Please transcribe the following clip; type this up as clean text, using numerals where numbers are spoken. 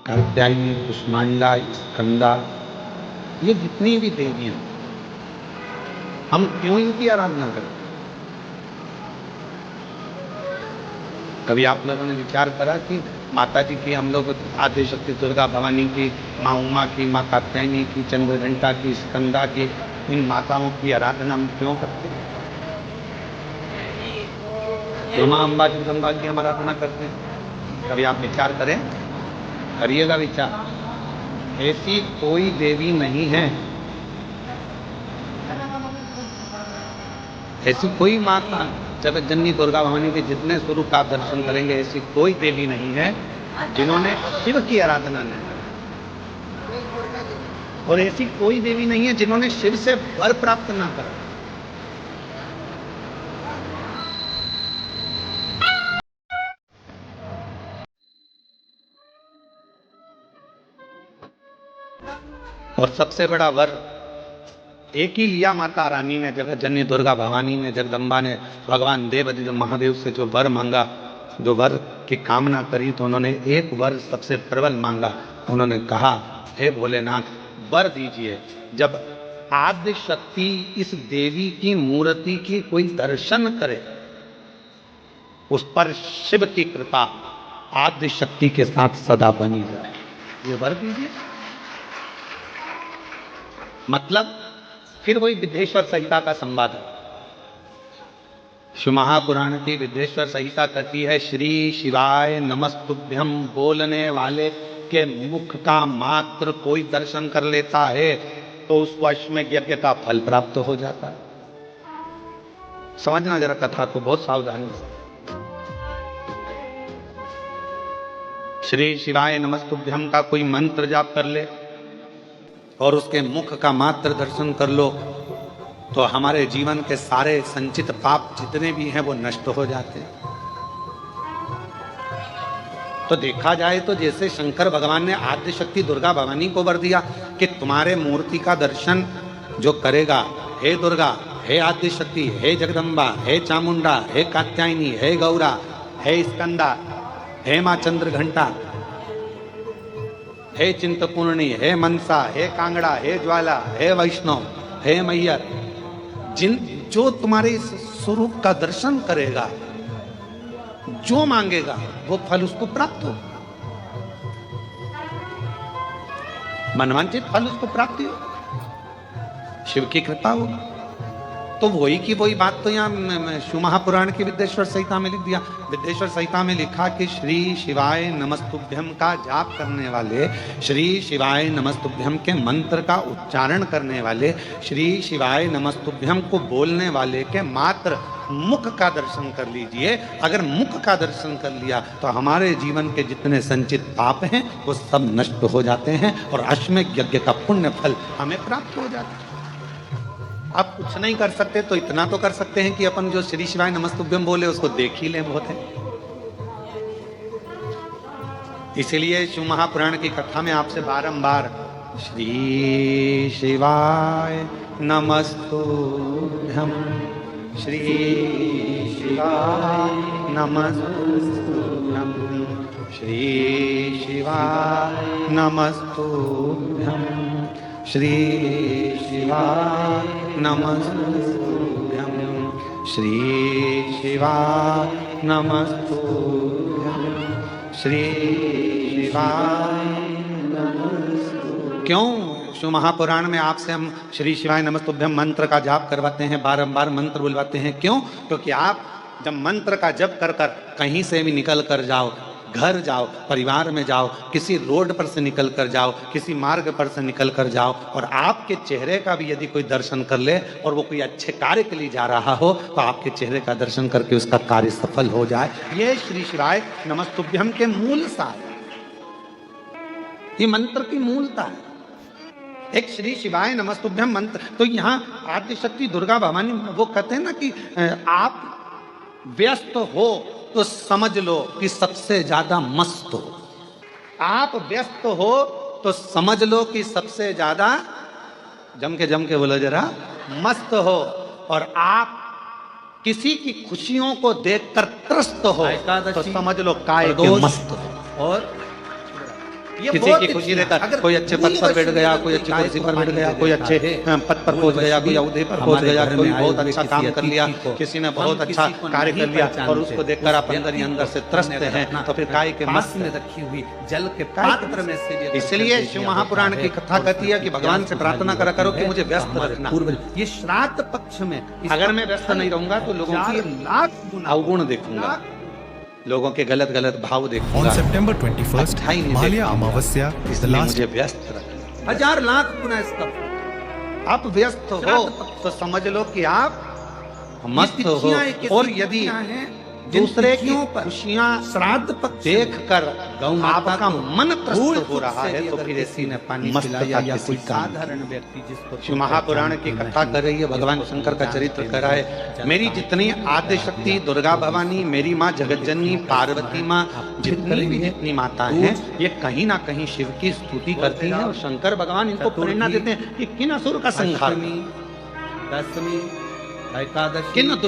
कात्यायनी, कुष्मांडा, स्कंदा, ये जितनी भी देवियां, हम क्यों इनकी आराधना करते? कभी आप लोगों ने विचार करा कि माता जी की, हम लोग आदिशक्ति दुर्गा भवानी की, माँ उमा की, माँ कात्यायनी की, चंद्रघंटा की, स्कंदा की, इन माताओं की आराधना हम क्यों करते हैं? क्यों माँ अम्बा जगदम्बा की हम आराधना करते हैं? कभी आप विचार करें, करिएगा विचार। ऐसी कोई देवी नहीं है, ऐसी कोई माता, जगत जननी दुर्गा भवानी के जितने स्वरूप आप दर्शन करेंगे, ऐसी कोई देवी नहीं है जिन्होंने शिव की आराधना नहीं की, और ऐसी कोई देवी नहीं है जिन्होंने शिव से वर प्राप्त ना करा। और सबसे बड़ा वर एक ही लिया माता रानी ने, जगत जननी दुर्गा भवानी ने, जगदम्बा ने, भगवान देव महादेव से जो वर मांगा, जो वर की कामना करी, तो उन्होंने एक वर सबसे प्रबल मांगा। उन्होंने कहा, हे भोलेनाथ वर दीजिए, जब आद्य शक्ति इस देवी की मूर्ति की कोई दर्शन करे, उस पर शिव की कृपा आद्य शक्ति के साथ सदा बनी रहे, ये वर दीजिए। मतलब फिर वही विद्येश्वर संहिता का संवाद है। शिव महापुराण की विद्येश्वर संहिता कहती है, श्री शिवाय नमस्तुभ्यम बोलने वाले के मुख का मात्र कोई दर्शन कर लेता है तो उस अश्वमेध यज्ञ का फल प्राप्त हो जाता है। समझना जरा कथा को बहुत सावधानी से। श्री शिवाय नमस्तुभ्यम का कोई मंत्र जाप कर ले और उसके मुख का मात्र दर्शन कर लो, तो हमारे जीवन के सारे संचित पाप जितने भी हैं वो नष्ट हो जाते हैं। तो देखा जाए तो जैसे शंकर भगवान ने आद्य शक्ति दुर्गा भवानी को वर दिया कि तुम्हारे मूर्ति का दर्शन जो करेगा, हे दुर्गा, हे आद्य शक्ति, हे जगदम्बा, हे चामुंडा, हे कात्यायनी, हे गौरा, हे स्कंदा, हे मां चंद्रघंटा, हे चिंतपूर्णी, हे मनसा, हे कांगड़ा, हे ज्वाला, हे वैष्णव, हे मैयर, जो तुम्हारे इस स्वरूप का दर्शन करेगा, जो मांगेगा वो फल उसको प्राप्त हो, मनवांचित फल उसको प्राप्ति हो, शिव की कृपा हो। तो वही की वही बात तो यहाँ शिव महापुराण की विद्येश्वर संहिता में लिख दिया। विद्येश्वर संहिता में लिखा कि श्री शिवाय नमस्तुभ्यम का जाप करने वाले, श्री शिवाय नमस्तुभ्यम के मंत्र का उच्चारण करने वाले, श्री शिवाय नमस्तुभ्यम को बोलने वाले के मात्र मुख का दर्शन कर लीजिए। अगर मुख का दर्शन कर लिया तो हमारे जीवन के जितने संचित पाप हैं वो सब नष्ट हो जाते हैं और अश्वमेध यज्ञ का पुण्य फल हमें प्राप्त हो जाता है। आप कुछ नहीं कर सकते तो इतना तो कर सकते हैं कि अपन जो श्री शिवाय नमस्तुभ्यम बोले उसको देख ही लें, बहुत है। इसीलिए शिव महापुराण की कथा में आपसे बारंबार श्री शिवाय नमस्तुभ्यम, श्री शिवाय नमस्तुभ्यम, श्री शिवाय नमस्तुभ्यम, श्री शिवाय नमस्तुभ्यम, श्री शिवाय नमस्तुभ्यम, श्री शिवाय नमस्तुभ्यम। क्यों शिव महापुराण में आपसे हम श्री शिवाय नमस्तुभ्यम मंत्र का जाप करवाते हैं, बारंबार मंत्र बुलवाते हैं? क्यों? क्योंकि आप जब मंत्र का जप कर कर कहीं से भी निकल कर जाओ, घर जाओ, परिवार में जाओ, किसी रोड पर से निकल कर जाओ, किसी मार्ग पर से निकल कर जाओ, और आपके चेहरे का भी यदि कोई दर्शन कर ले और वो कोई अच्छे कार्य के लिए जा रहा हो तो आपके चेहरे का दर्शन करके उसका कार्य सफल हो जाए। ये श्री शिवाय नमस्तुभ्यम के मूल सार, ये मंत्र की मूलता है। एक श्री शिवाय नमस्तुभ्यम मंत्र। तो यहाँ आद्य शक्ति दुर्गा भवानी वो कहते हैं ना कि आप व्यस्त हो तो समझ लो कि सबसे ज्यादा मस्त हो। आप व्यस्त हो तो समझ लो कि सबसे ज्यादा, जम के बोलो जरा, मस्त हो। और आप किसी की खुशियों को देखकर त्रस्त हो तो समझ लो काय के मस्त हो। और ये किसी बहुत की खुशी तिथियां, देकर अगर कोई अच्छे पद पर बैठ गया, कोई अच्छी गाय कुर्सी को पर बैठ पानी गया, दे कोई देता अच्छे है, पद पर पहुंच गया, कोई अहदे पर पहुंच हमारे गया, घर कोई में आए बहुत हुए अच्छा किसी काम कर लिया, अतिथि को किसी ने हम बहुत अच्छा किसी को कार्य नहीं कर लिया पहचानते, और उसको देखकर आप उस अंदर ही व्यक्ति अंदर को से त्रस्त हमने हैं, अपना तो फिर काय के पास मस्त में हैं। रखी हुई जल के काय के पात्र में से ये इसलिए दे शिव दिया महापुराण जाता की है कथा और कहती है कि भगवान से प्रार्थना करा करो कि मुझे व्यस्त हमारे रखना। पूर्वज ये श्राद्ध पक्ष में अगर मैं व्यस्त नहीं रहूंगा तो लोगों की 4 लाख गुना अवगुण देखूंगा, लोगों के गलत गलत भाव On देखूंगा, September 21st, अच्छा ही नहीं Mahalya देखूंगा। Amavasya, the इसलिए last मुझे व्यस्त रखना। 1000 लाख गुना इसका आप व्यस्त हो तो समझ लो कि आप मस्त हो, तिथियां एक ऐसी और यदि तिथियां हैं जिन दूसरे की तिथियों पर खुशियां श्राद्ध पक्ष में देखकर गौ माता आपका को मन भूल त्रस्त हो चूक रहा से है भी तो अगर फिर किसी ऐसी ने पानी मस्तता पिलाया या किसी कोई काम की। साधारण व्यक्ति जिसको शिव महापुराण की कथा कर रही है, भगवान शंकर का चरित्र कर रहा है। मेरी जितनी आद्य शक्ति दुर्गा भवानी, मेरी माँ जगतजननी, पार्वती माँ, जितनी माता हैं, ये कहीं ना कहीं शिव की स्तुति करती हैं और शंकर भगवान इनको प्रेरणा देते हैं कि किन असुर का संहार, अष्टमी, दशमी, एकादशी, किन दुष्ट